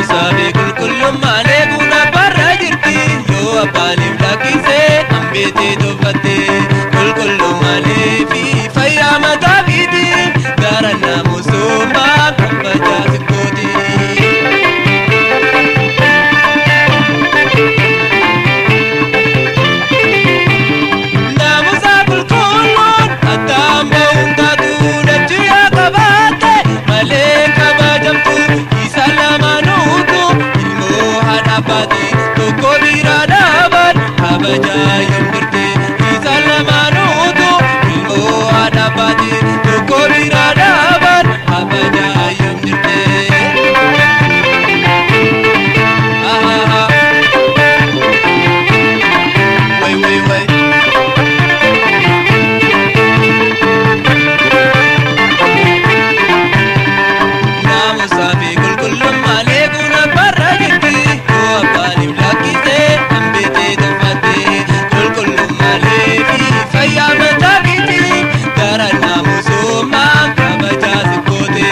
sabe kulkullum male guna barra jirti yo abbanim lakise ambete dubate kulkullum male fi fayyama tabidi garanna musuma kabaja sikoti namusa kulkullum atamba undadu najiya kabate male kabajamtu Abadi toko biradaban kabaja yomdirte isalamanutu ilmu adabadi toko biradaban kabaja yomdirte wai namusabi kulkullum aleguna barra jirti abbanim lakise ambete dafate kulkullum male fi fayyama tabiti garanna musuma kabaja sikote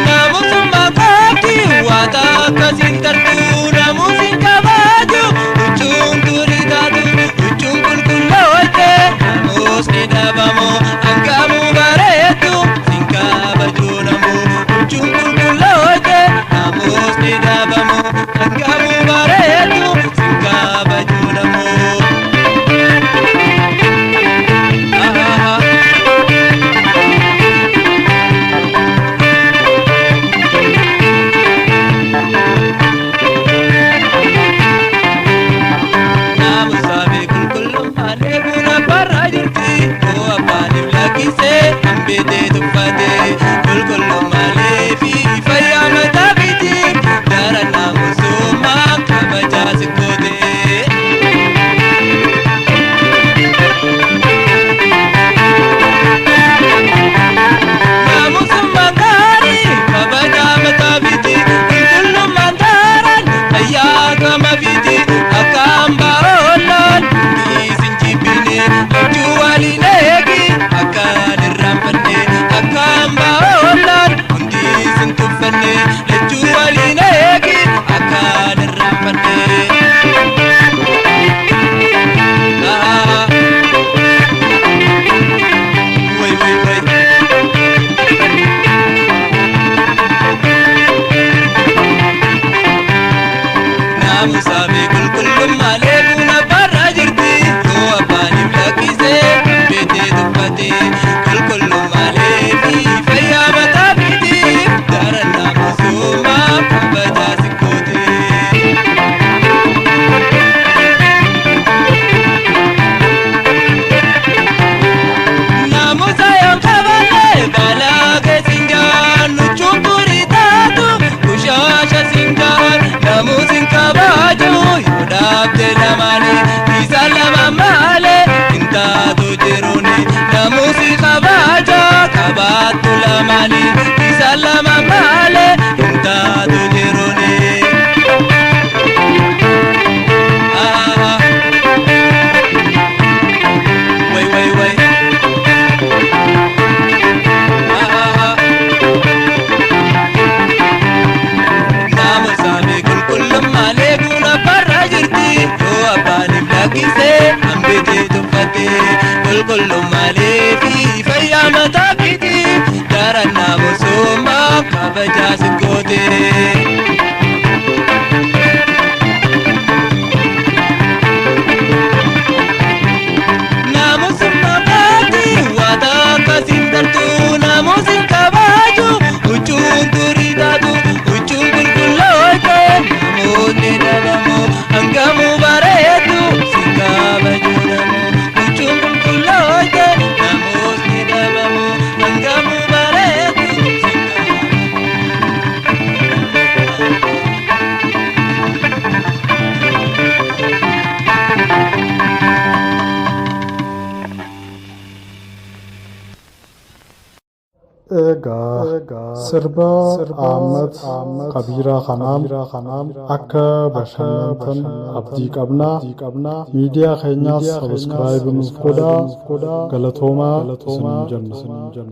namusuma kati wata kasintartu namusin kabaju uchun turidadu uchun kulkullote namusni dabamo ankamu baretu sinka bajunamu uchun kulkullote namusni dabamo ankamu baretu sinka bajunamu namusabe kulkullum aleguna barra jirti yo abbanim lakise ambete dubate kulkullum male fi fayyama tabiti garanna musuma kabaja sikote namusuma kari kabaja matabiti kulkullum mandaran ayyaga mabiti akamba olan isinjibine juwalinegi akadirrampanne akamba olan isintufanne juwalinegi akadirrampanne wai namusabe kulkullum male guna barra jirti yo abbanim lakise ambete dubate kulkullum male fi fayyama tabiti garanna musuma kabaja sikote namusa yankabale balage sinjan nuchukuritatu kushasha sinjan namusin kabaju yodabde lamani isalama male intatu jiruni namusi kabaja kabatu lamani isalama male intatu jiruni wai namusabe kulkullum male guna barra jirti yo abbanim lakise ambete dubate kulkullum male fi fayyama tabiti garanna musuma kabaja sikote namusuma kati wata kasintartu namusin kabaju uchun turidadu uchun kulkullote namusni dabamo ankamu baretu sinka bajunamu uchun kulkullote namusni dabamo ankamu baretu sinka sirba Ahmad Kabiraa kanaan akka bashannantan abdii qabna miidiyaa keenyaas subscribe nuuf godhaa galatoomaa isin jenna.